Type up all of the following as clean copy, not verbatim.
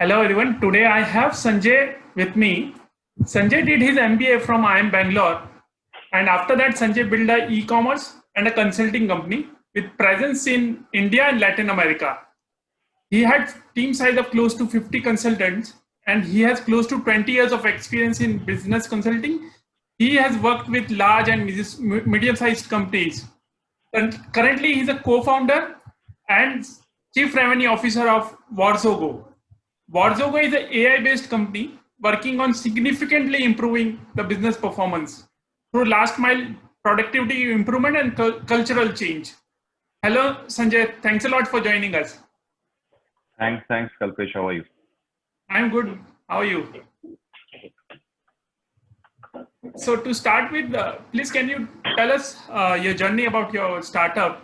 Hello everyone. Today I have Sanjay with me. Sanjay did his MBA from IIM Bangalore, and after that Sanjay built a e-commerce and a consulting company with presence in India and Latin America. He had team size of close to 50 consultants, and he has close to 20 years of experience in business consulting. He has worked with large and medium-sized companies. And currently, he's a co-founder and chief revenue officer of Warzogo. Warzogo is an AI-based company working on significantly improving the business performance through last mile productivity improvement and cultural change. Hello, Sanjay. Thanks a lot for joining us. Thanks, Kalpesh. How are you? I'm good. How are you? So to start with, please can you tell us your journey about your startup,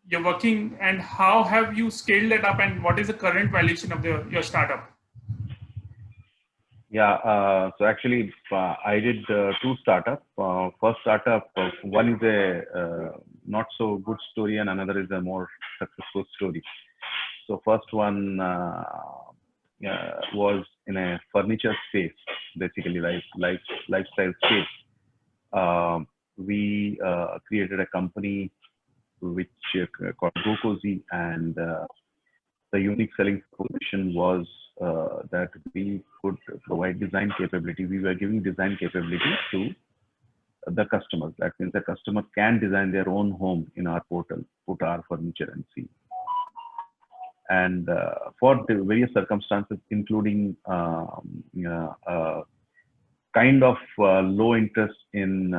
you're working, and how have you scaled it up, and what is the current valuation of your startup? Yeah, so actually, I did two startups. First startup, one is a not so good story, and another is a more successful story. So first one was in a furniture space, basically lifestyle space. We created a company which called GoCozy, and the unique selling proposition was that we could provide design capability. We were giving design capability to the customers. That means the customer can design their own home in our portal, put our furniture and see. And for the various circumstances, including kind of low interest in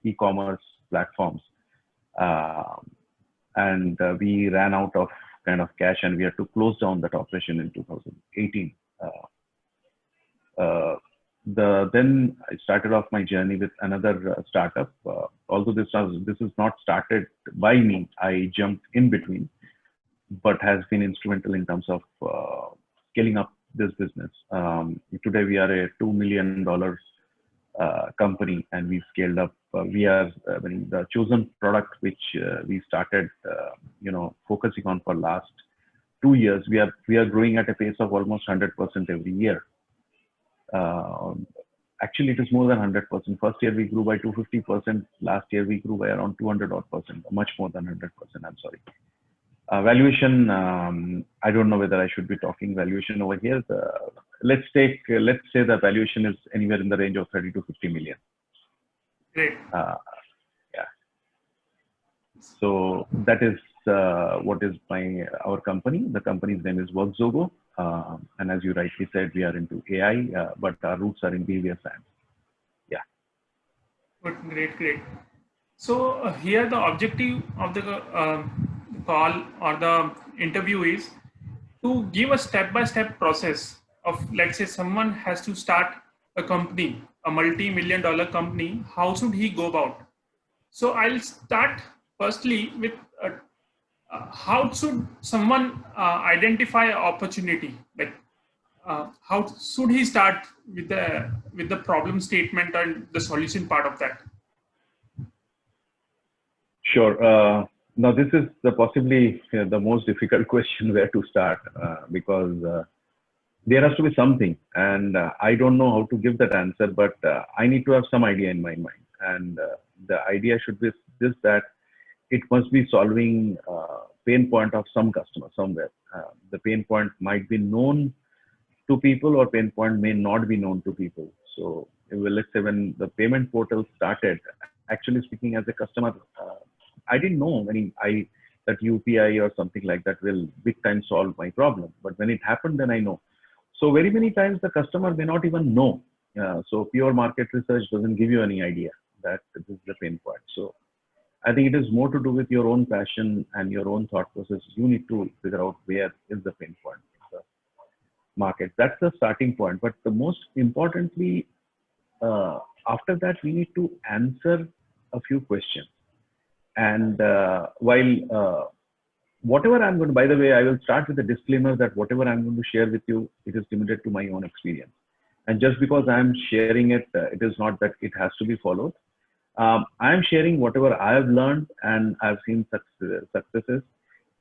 e-commerce platforms, and we ran out of kind of cash, and we had to close down that operation in 2018. Then I started off my journey with another startup. Although this is not started by me, I jumped in between, but has been instrumental in terms of scaling up this business. Today we are a $2 million company, and we've scaled up. We are the chosen product which we started, focusing on for last 2 years. We are growing at a pace of almost 100% every year. Actually, it is more than 100%. First year we grew by 250%. Last year we grew by around 200 odd percent, much more than 100%. I'm sorry. Valuation, I don't know whether I should be talking valuation over here. Let's say the valuation is anywhere in the range of 30 to 50 million. Great. Yeah. So that is what is our company. The company's name is Warzogo, and as you rightly said, we are into AI, but our roots are in behavior science. Yeah. Good, great. So here the objective of the call or the interview is to give a step-by-step process of, let's say someone has to start a company, a multi-million-dollar company. How should he go about? So I'll start firstly with how should someone identify an opportunity? Like how should he start with the problem statement and the solution part of that? Sure. Now, this is possibly the most difficult question where to start, because there has to be something, and I don't know how to give that answer, but I need to have some idea in my mind. And the idea should be this, that it must be solving pain point of some customer somewhere. The pain point might be known to people, or pain point may not be known to people. So let's say when the payment portal started, actually speaking, as a customer, I didn't know that UPI or something like that will big time solve my problem. But when it happened, then I know. So very many times the customer may not even know. So pure market research doesn't give you any idea that this is the pain point. So I think it is more to do with your own passion and your own thought process. You need to figure out where is the pain point in the market. That's the starting point. But the most importantly, after that, we need to answer a few questions. And while whatever I'm going to, by the way, I will start with a disclaimer that whatever I'm going to share with you, it is limited to my own experience. And just because I'm sharing it, it is not that it has to be followed. I'm sharing whatever I have learned and I've seen successes.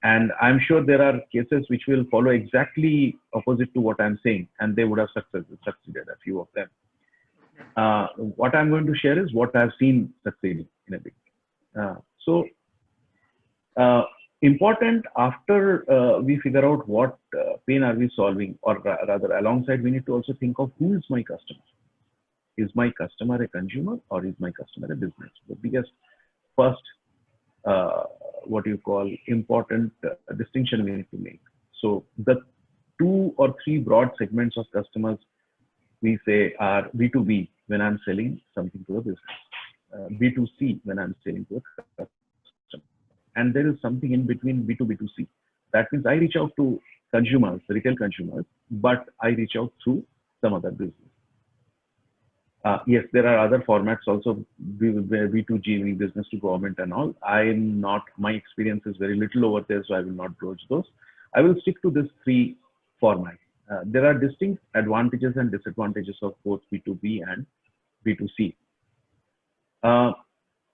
And I'm sure there are cases which will follow exactly opposite to what I'm saying, and they would have succeeded, a few of them. What I'm going to share is what I've seen succeeding in a big. So important after we figure out what pain are we solving, or rather alongside, we need to also think of who is my customer. Is my customer a consumer, or is my customer a business? The biggest first, what you call important distinction we need to make. So the 2 or 3 broad segments of customers we say are B2B when I'm selling something to a business, B2C when I'm selling to a customer, and there is something in between B2B, B2C. That means I reach out to consumers, retail consumers, but I reach out through some other business. Yes, there are other formats also, B2G, business to government and all. My experience is very little over there, so I will not broach those. I will stick to this 3 formats. There are distinct advantages and disadvantages of both B2B and B2C.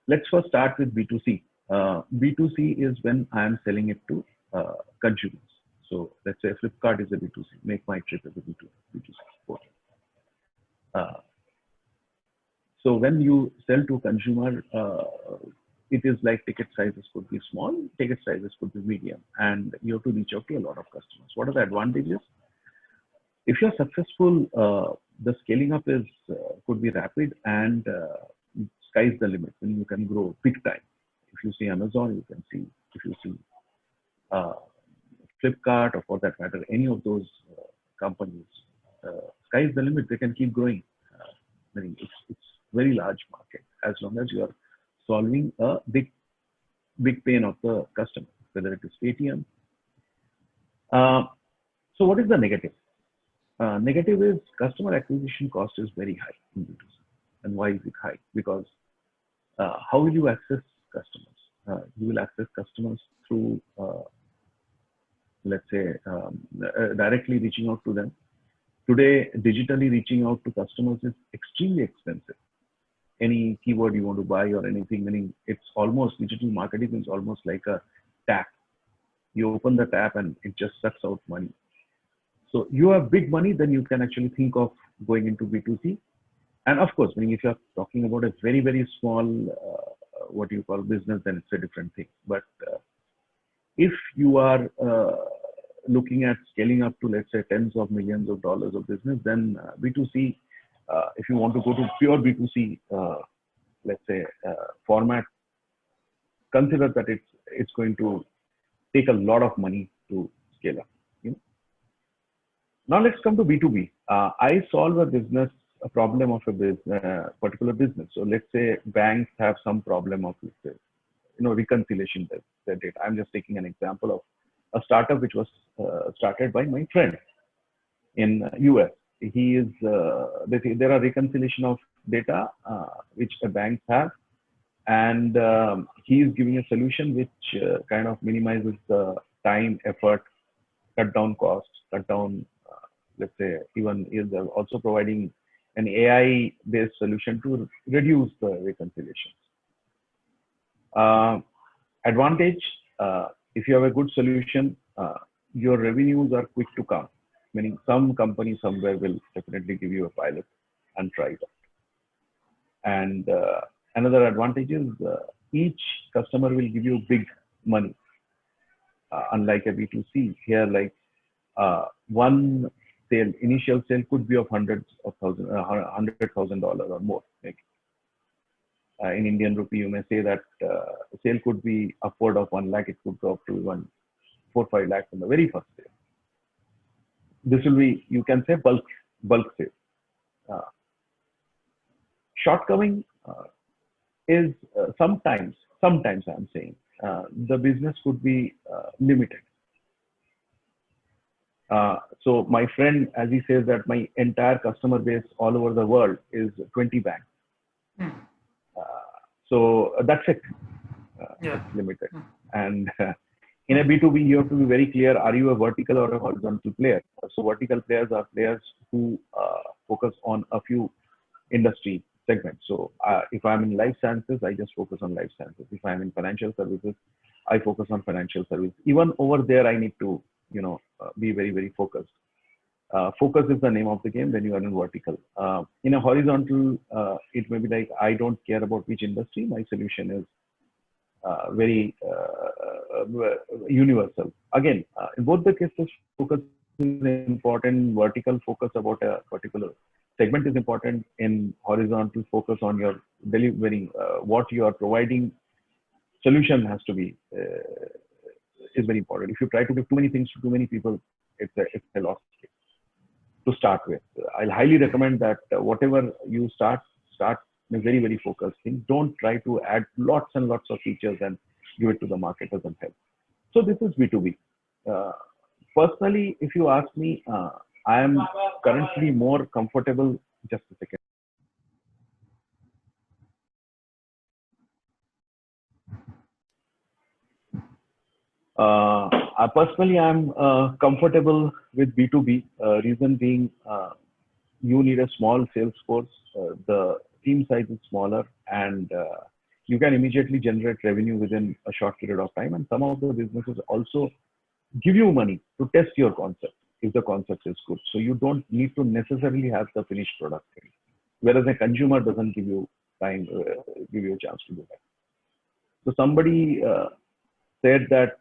Let's first start with B2C. B2C is when I am selling it to consumers. So let's say Flipkart is a B2C, Make My Trip is a B2C portal. So when you sell to consumer, it is like ticket sizes could be small, ticket sizes could be medium, and you have to reach out to a lot of customers. What are the advantages? If you're successful, the scaling up is could be rapid, and sky's the limit. When you can grow big time. If you see Amazon, you can see. If you see Flipkart, or for that matter, any of those companies, sky is the limit. They can keep growing. It's very large market as long as you are solving a big pain of the customer, whether it is Paytm. So what is the negative? Negative is customer acquisition cost is very high in B2C. And why is it high? Because how will you access customers? You will access customers through, let's say, directly reaching out to them. Today, digitally reaching out to customers is extremely expensive. Any keyword you want to buy or anything, meaning it's almost, digital marketing is almost like a tap. You open the tap and it just sucks out money. So you have big money, then you can actually think of going into B2C. And of course, if you're talking about a very, very small, what you call business, then it's a different thing. But if you are looking at scaling up to, let's say, tens of millions of dollars of business, then B2C, if you want to go to pure B2C, let's say, format, consider that it's going to take a lot of money to scale up. Now let's come to B2B. I solve a problem of a particular business. So let's say banks have some problem of, let's say, reconciliation their data. I'm just taking an example of a startup which was started by my friend in US. He is there are reconciliation of data which the banks have, and he is giving a solution which kind of minimizes the time, effort, cut down costs, cut down. Let's say even is also providing an AI-based solution to reduce the reconciliations. Advantage: if you have a good solution, your revenues are quick to come. Meaning some company somewhere will definitely give you a pilot and try it out. And another advantage is each customer will give you big money. Unlike a B2C, here like initial sale could be of $100,000 or more. Like, in Indian rupee, you may say that sale could be upward of 1 lakh. It could go up to even 4-5 lakhs in the very first sale. This will be, you can say, bulk sale. Shortcoming is sometimes I'm saying the business could be limited. So my friend, as he says, that my entire customer base all over the world is 20 banks. So that's it. It's limited. And in a B2B, you have to be very clear, are you a vertical or a horizontal player? So vertical players are players who focus on a few industry segments. So if I'm in life sciences, I just focus on life sciences. If I'm in financial services, I focus on financial service. Even over there, I need to, be very, very focused. Focus is the name of the game when you are in vertical. In a horizontal, it may be like, I don't care about which industry. My solution is very universal. Again, in both the cases, focus is important. Vertical focus about a particular segment is important. In horizontal, focus on your delivering what you are providing. Solution has to be is very important. If you try to give too many things to too many people, it's a loss to start with. I'll highly recommend that whatever you start in a very, very focused thing. Don't try to add lots and lots of features and give it to the market. Doesn't help. So this is B2B. Personally, if you ask me, I am currently more comfortable. Just a second. Personally, I'm comfortable with B2B. Reason being, you need a small sales force. The team size is smaller, and you can immediately generate revenue within a short period of time. And some of the businesses also give you money to test your concept if the concept is good. So you don't need to necessarily have the finished product, whereas a consumer doesn't give you time, give you a chance to do that. So somebody said that,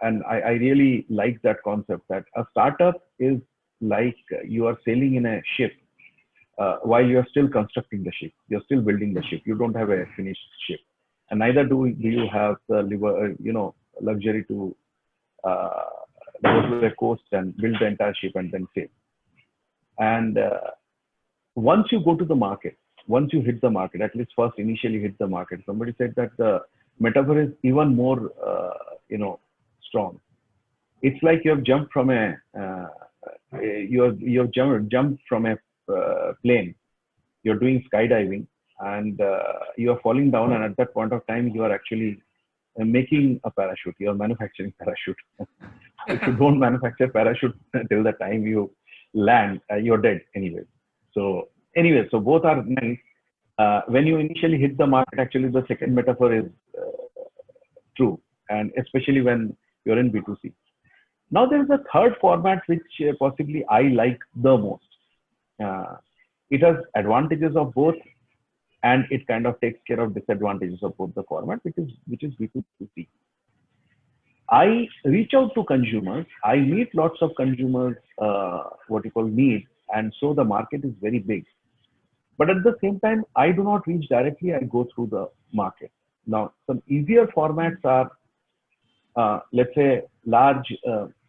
and I really like that concept, that a startup is like you are sailing in a ship while you are still constructing the ship. You're still building the ship. You don't have a finished ship, and neither do you have the luxury to go to the coast and build the entire ship and then sail. And once you go to the market, once you hit the market, at least first initially hit the market, somebody said that the metaphor is even more, strong. It's like you have jumped from jumped from a plane. You're doing skydiving, and you are falling down. And at that point of time, you are actually making a parachute. You are manufacturing parachute. If you don't manufacture parachute till the time you land, you're dead anyway. So both are nice. When you initially hit the market, actually the second metaphor is true, and especially when you're in B2C. Now there is a third format which possibly I like the most. It has advantages of both, and it kind of takes care of disadvantages of both the format, which is B2C. I reach out to consumers. I meet lots of consumers, what you call needs, and so the market is very big. But at the same time, I do not reach directly. I go through the market. Now, some easier formats are, let's say, large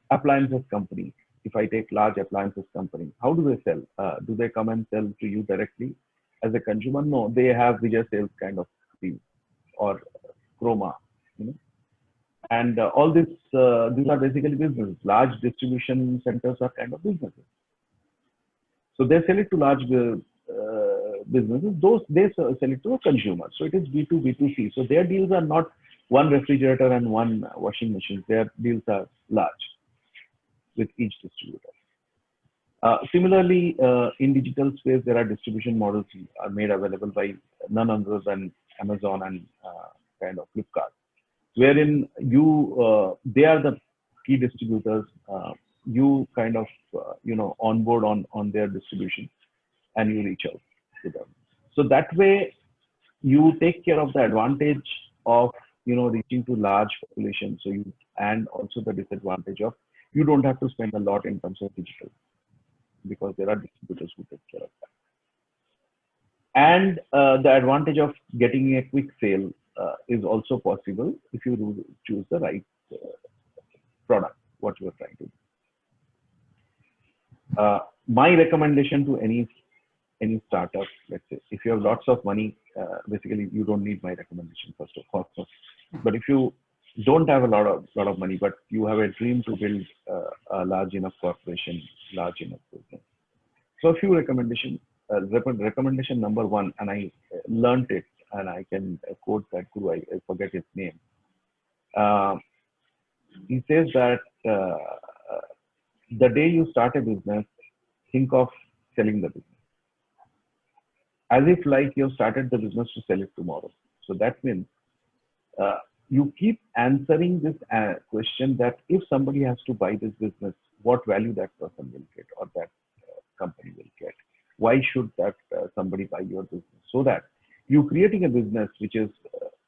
appliances companies. If I take large appliances companies, how do they sell? Do they come and sell to you directly as a consumer? No, they have Vijay Sales kind of thing, or Chroma, And all this, these are basically businesses. Large distribution centers are kind of businesses. So they sell it to large businesses. Those they sell it to a consumer. So it is B2, B2C. So their deals are not one refrigerator and one washing machine. Their deals are large with each distributor. Similarly, in digital space, there are distribution models are made available by none other than Amazon and kind of Flipkart, wherein they are the key distributors. You kind of onboard on their distribution, and you reach out to them. So that way, you take care of the advantage of reaching to large populations. So and also the disadvantage of you don't have to spend a lot in terms of digital, because there are distributors who take care of that. And the advantage of getting a quick sale is also possible if you choose the right product, what you are trying to do. My recommendation to any startup, let's say, if you have lots of money, basically you don't need my recommendation first of all. But if you don't have a lot of money, but you have a dream to build a large enough corporation, large enough business. So a few recommendations. Recommendation number one, and I learned it, and I can quote that guru. I forget his name. He says that the day you start a business, think of selling the business, as if like you have started the business to sell it tomorrow. So that means you keep answering this question that if somebody has to buy this business, what value that person will get or that company will get. Why should that somebody buy your business? So that you're creating a business which is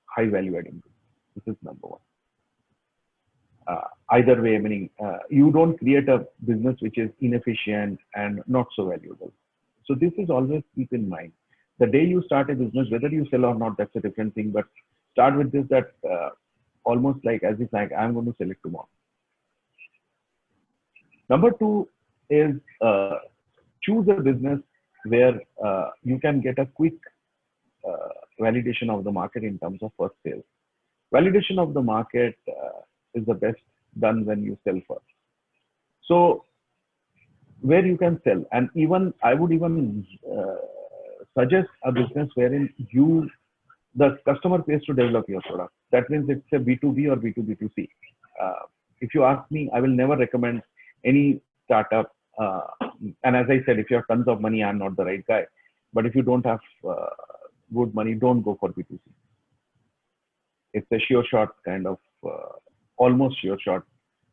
high value adding business. This is number one. Either way, meaning you don't create a business which is inefficient and not so valuable. So this is always keep in mind. The day you start a business, whether you sell or not, that's a different thing. But start with this that almost like as if like I'm going to sell it tomorrow. Number two is choose a business where you can get a quick validation of the market in terms of first sales. Validation of the market is the best done when you sell first. So where you can sell, and even I would even suggest a business wherein the customer pays to develop your product. That means it's a B2B or B2B2C. If you ask me, I will never recommend any startup. And as I said, if you have tons of money, I'm not the right guy. But if you don't have good money, don't go for B2C. It's a sure shot kind of, almost sure shot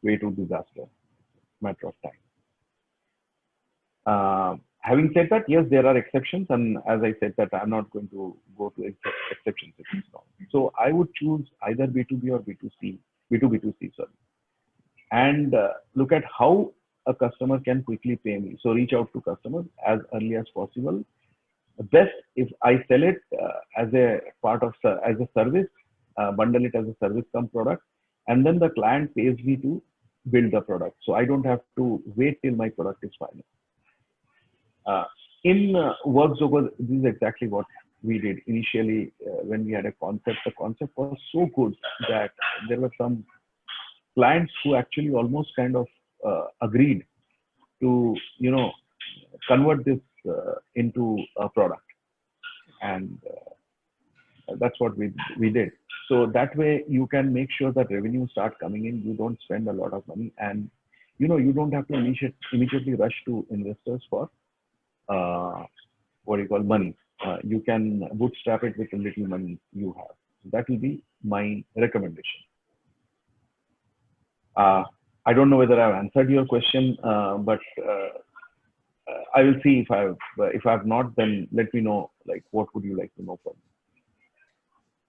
way to disaster, matter of time. Having said that, yes, there are exceptions. And as I said that I'm not going to go to exceptions. So I would choose either B2B or B2C, B2B2C, sorry. And look at how a customer can quickly pay me. So reach out to customers as early as possible. Best if I sell it as a part of, as a service, bundle it as a service come product, and then the client pays me to build the product. So I don't have to wait till my product is final. In WorkZogo, this is exactly what we did initially when we had a concept. The concept was so good that there were some clients who actually almost kind of agreed to, convert this into a product, and that's what we did. So that way you can make sure that revenue start coming in. You don't spend a lot of money, and you don't have to immediately rush to investors for what you call money. You can bootstrap it with the little money you have. So that will be my recommendation. I don't know whether I've answered your question, but I will see if I've not, then let me know, like, what would you like to know from me?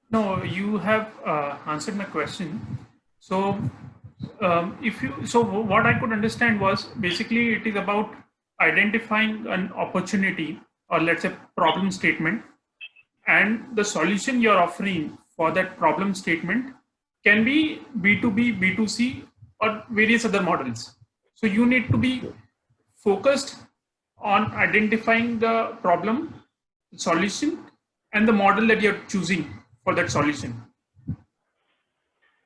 No, you have answered my question. So, what I could understand was basically it is about identifying an opportunity, or let's say problem statement, and the solution you're offering for that problem statement can be B2B, B2C, or various other models. So you need to be focused on identifying the problem, solution, and the model that you're choosing for that solution.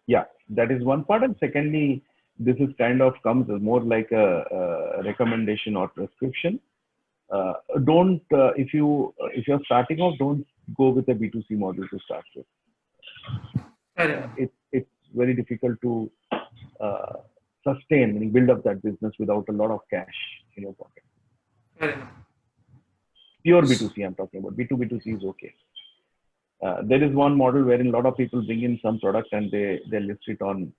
Yeah, that is one part. And secondly, this is kind of comes as more like a recommendation or prescription. Don't if you're starting off, don't go with a B2C model to start with. It's very difficult to sustain, meaning build up that business without a lot of cash in your pocket. Pure B2C I'm talking about. B2B2C is okay. There is one model wherein a lot of people bring in some product and they list it on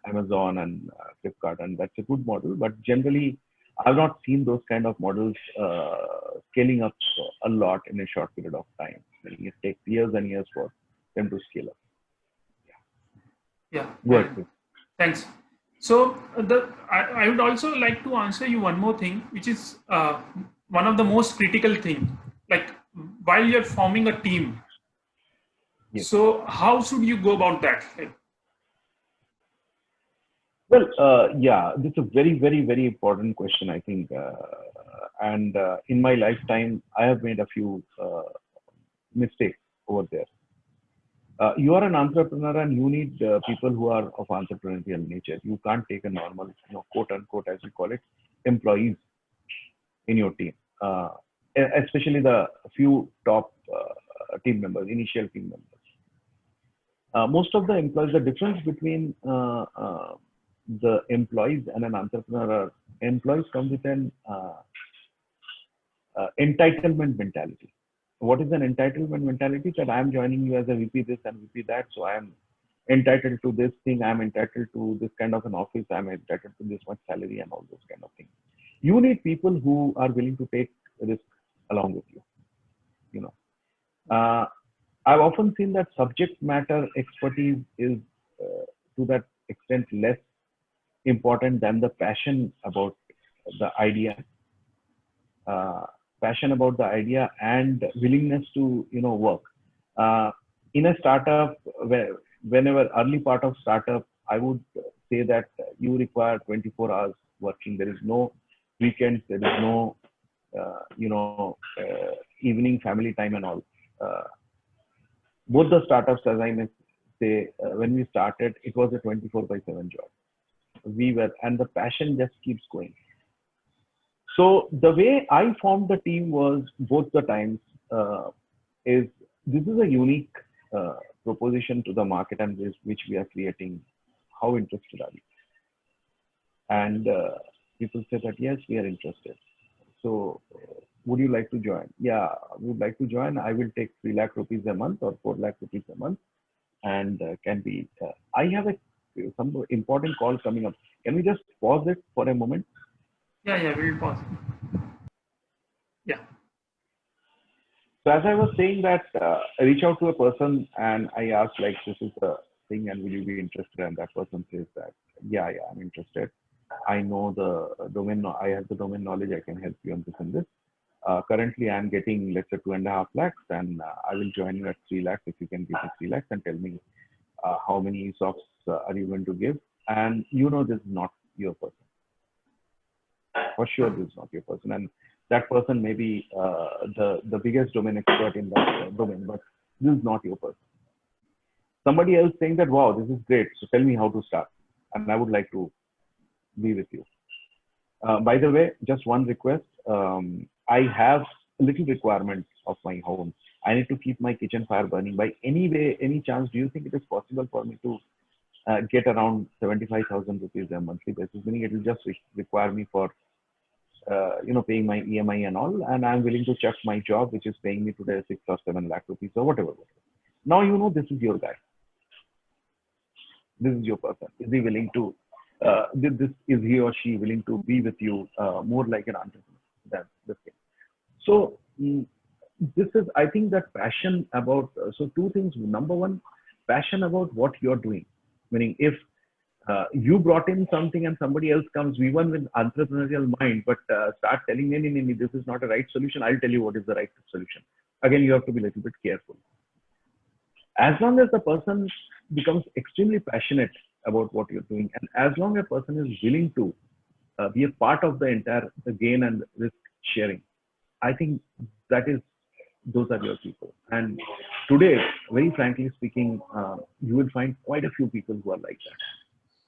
Amazon and Flipkart, and that's a good model. But generally, I've not seen those kind of models scaling up a lot in a short period of time. It takes years and years for them to scale up. Yeah. Good. Thanks. So I would also like to answer you one more thing, which is one of the most critical thing. Like while you're forming a team, yes. So how should you go about that? Well, yeah, this is a very, very, very important question, I think. And in my lifetime, I have made a few mistakes over there. You are an entrepreneur and you need people who are of entrepreneurial nature. You can't take a normal, quote unquote, as you call it, employees in your team, especially the few top team members, initial team members. Most of the employees, the difference between the employees and an entrepreneur are employees come with an entitlement mentality. What is an entitlement mentality? That I am joining you as a VP this and VP that, so I am entitled to this thing, I'm entitled to this kind of an office, I'm entitled to this much salary and all those kind of things. You need people who are willing to take risk along with you. You know, I've often seen that subject matter expertise is to that extent less important than the passion about the idea, uh, passion about the idea and willingness to work. Uh, in a startup, whenever early part of startup, I would say that you require 24 hours working. There is no weekends. There is no evening family time and all. Uh, both the startups, as I may say, when we started, it was a 24/7 job. We were, and the passion just keeps going. So the way I formed the team was both the times is this is a unique uh, proposition to the market and which we are creating. How interested are you? And people say that yes, we are interested. So would you like to join? Yeah, I would like to join. I will take 3 lakh rupees a month or 4 lakh rupees a month, and can be. I have some important call coming up. Can we just pause it for a moment? Yeah, we'll pause. Yeah. So as I was saying that I reach out to a person and I ask like, this is the thing and will you be interested? And that person says that, yeah, I'm interested. I know the domain, I have the domain knowledge. I can help you on this and this. Currently, I'm getting, let's say, 2.5 lakhs and I will join you at 3 lakhs if you can give me 3 lakhs and tell me how many ESOPs are you going to give? And this is not your person. For sure, this is not your person. And that person may be the biggest domain expert in that domain, but this is not your person. Somebody else saying that, wow, this is great. So tell me how to start. And I would like to be with you. By the way, just one request. I have a little requirement of my home. I need to keep my kitchen fire burning. By any way, any chance, do you think it is possible for me to get around 75,000 rupees a monthly basis? Meaning it will just require me for paying my EMI and all, and I'm willing to chuck my job, which is paying me today 6 or 7 lakh rupees or whatever. Now this is your guy. This is your person. Is he willing to? Is he or she willing to be with you more like an entrepreneur? That's the thing. So this is, I think, that passion about. So two things. Number one, passion about what you're doing. Meaning, if you brought in something and somebody else comes, we one with entrepreneurial mind, but start telling me, this is not a right solution. I'll tell you what is the right solution. Again, you have to be a little bit careful. As long as the person becomes extremely passionate about what you're doing, and as long as a person is willing to be a part of the entire gain and risk sharing, I think those are your people. And today, very frankly speaking, you will find quite a few people who are like that.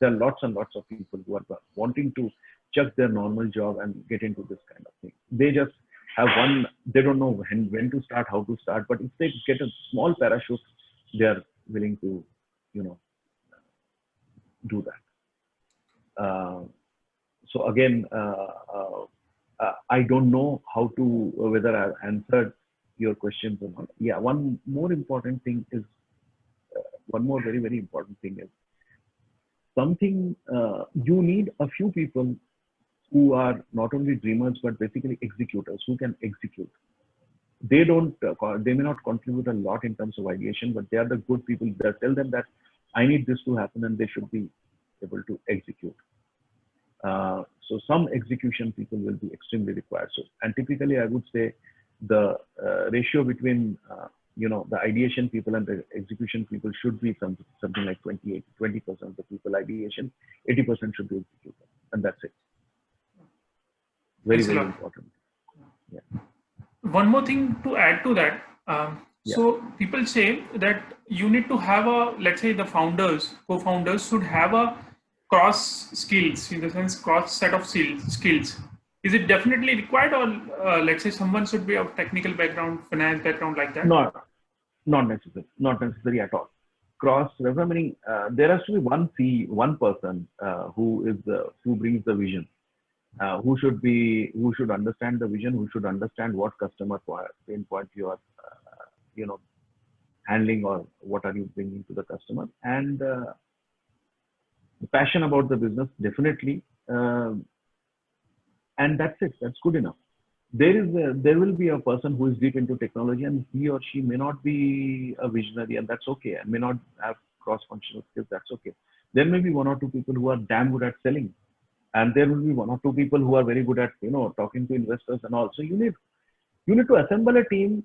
There are lots and lots of people who are wanting to chuck their normal job and get into this kind of thing. They just have they don't know when to start, how to start, but if they get a small parachute, they are willing to, do that. So again, I don't know whether I've answered your questions or not. Yeah, one more very, very important thing is something you need a few people who are not only dreamers, but basically executors who can execute. They may not contribute a lot in terms of ideation, but they are the good people that tell them that I need this to happen and they should be able to execute. So some execution people will be extremely required. So, and typically I would say the ratio between the ideation people and the execution people should be something like 20% of the people ideation, 80% should be executed, and that's it. Very, very important. Yeah. One more thing to add to that. So people say that you need to have let's say the co-founders should have a cross skills, in the sense cross set of skills. Is it definitely required, or let's say someone should be of technical background, finance background, like that? Not necessary at all. Meaning there has to be one person who brings the vision, who should understand the vision, who should understand what customer pain point you are handling or what are you bringing to the customer, and passion about the business definitely, and that's it. That's good enough. There will be a person who is deep into technology, and he or she may not be a visionary, and that's okay, and may not have cross-functional skills. That's okay. There may be one or two people who are damn good at selling, and there will be one or two people who are very good at talking to investors and all. So you need to assemble a team,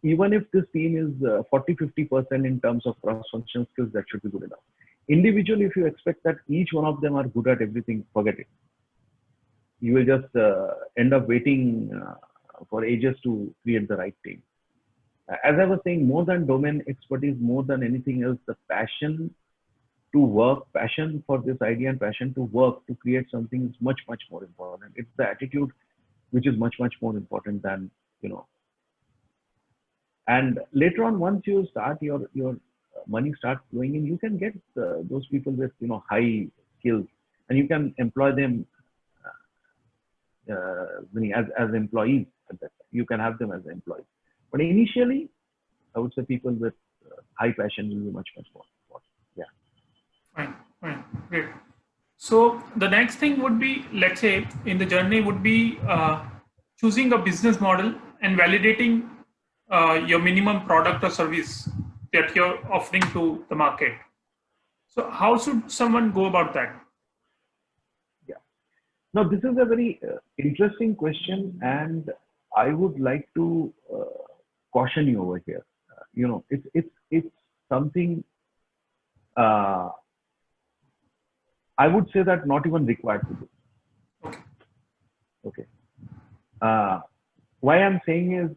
even if this team is 40-50% in terms of cross-functional skills. That should be good enough. Individually, if you expect that each one of them are good at everything, forget it. You will just end up waiting for ages to create the right team. As I was saying, more than domain expertise, more than anything else, the passion to work, passion for this idea, and passion to work to create something is much, much more important. It's the attitude which is much, much more important than, and later on, once you start your money starts flowing in, you can get those people with high skills, and you can employ them as employees at that time. You can have them as employees. But initially, I would say people with high passion will be much, much more important. Yeah. Fine, great. So the next thing would be, let's say, in the journey would be choosing a business model and validating your minimum product or service that you're offering to the market. So how should someone go about that? Yeah. Now, this is a very interesting question, and I would like to caution you over here. It's something I would say that not even required to do. Okay. Why I'm saying is,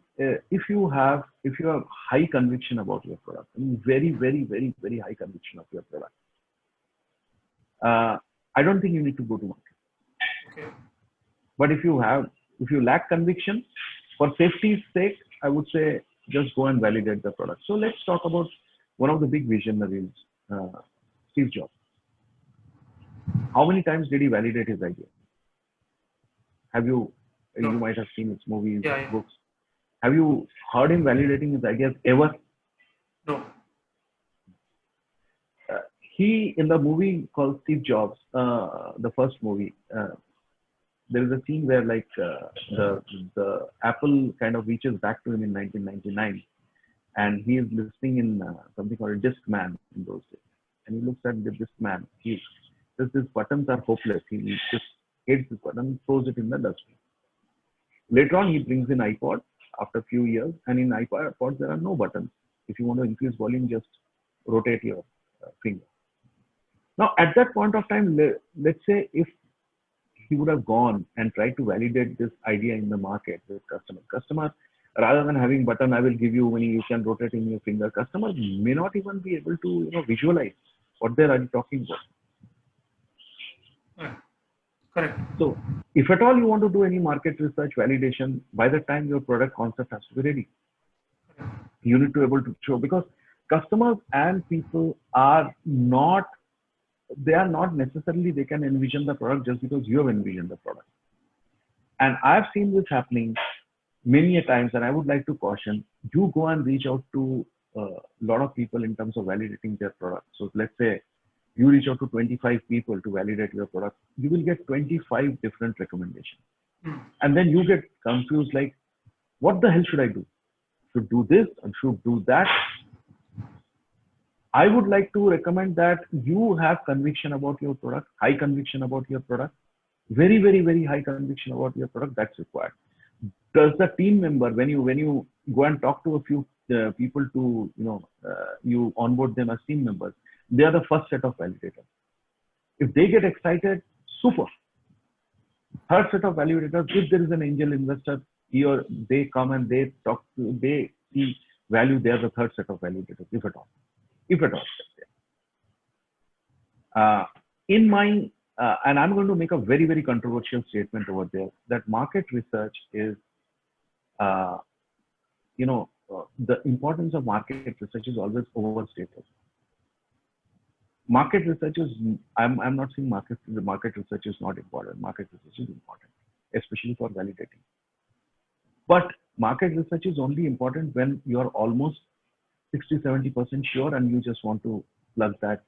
if you have high conviction about your product, I mean very, very, very, very high conviction of your product, I don't think you need to go to market. Okay. But if you lack conviction, for safety's sake, I would say just go and validate the product. So let's talk about one of the big visionaries, Steve Jobs. How many times did he validate his idea? Have you? No. You might have seen his movies, books. Have you heard him validating his ideas ever? No. He, in the movie called Steve Jobs, the first movie, there is a scene where the Apple kind of reaches back to him in 1999, and he is listening in something called a Discman in those days. And he looks at the Discman. He says these buttons are hopeless. He just hates this button and throws it in the dustbin. Later on, he brings in iPod after a few years, and in iPod there are no buttons. If you want to increase volume, just rotate your finger. Now, at that point of time, let's say if he would have gone and tried to validate this idea in the market with customer, rather than having button, I will give you money, you can rotate in your finger. Customer may not even be able to visualize what they're talking about. Correct. So, if at all you want to do any market research validation, by the time your product concept has to be ready, you need to be able to show, because customers and people are not necessarily, they can envision the product just because you have envisioned the product. And I've seen this happening many a times, and I would like to caution, you go and reach out to a lot of people in terms of validating their product. So let's say you reach out to 25 people to validate your product, you will get 25 different recommendations. And then you get confused, like, what the hell should I do? Should do this and should do that? I would like to recommend that you have conviction about your product, high conviction about your product, very, very, very high conviction about your product. That's required. Does the team member, when you go and talk to a few people to you onboard them as team members, they are the first set of validators. If they get excited, super. Third set of validators, if there is an angel investor, they come and they talk to, they see value, they are the third set of validators, if at all. In my, and I'm going to make a very, very controversial statement over there, that market research is, the importance of market research is always overstated. Market research is, I'm not saying the market research is not important. Market research is important, especially for validating. But market research is only important when you are almost 60-70% sure, and you just want to plug that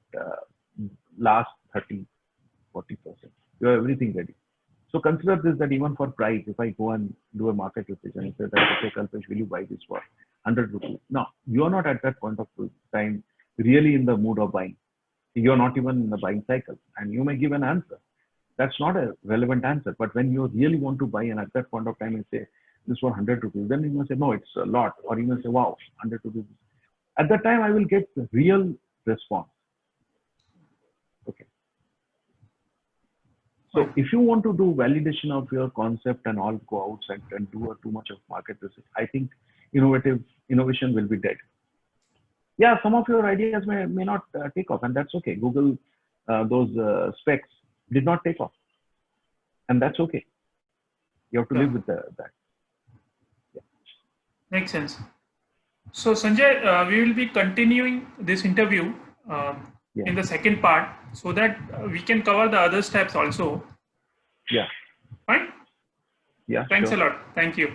last 30-40%. You have everything ready. So consider this, that even for price, if I go and do a market research and say that, okay, Kalpesh, will you buy this for 100 rupees? No, you are not at that point of time really in the mood of buying. You're not even in the buying cycle, and you may give an answer. That's not a relevant answer. But when you really want to buy, and at that point of time you say this for 100 rupees, then you must say, no, it's a lot. Or you must say, wow, 100 rupees. At that time, I will get the real response. Okay. So if you want to do validation of your concept and all, go outside and do too much of market research, I think innovation will be dead. Yeah, some of your ideas may not take off, and that's okay. Google, those specs did not take off, and that's okay. You have to live with that. Yeah. Makes sense. So Sanjay, we will be continuing this interview in the second part, so that we can cover the other steps also. Yeah. Fine? Yeah. Thanks sure. a lot. Thank you.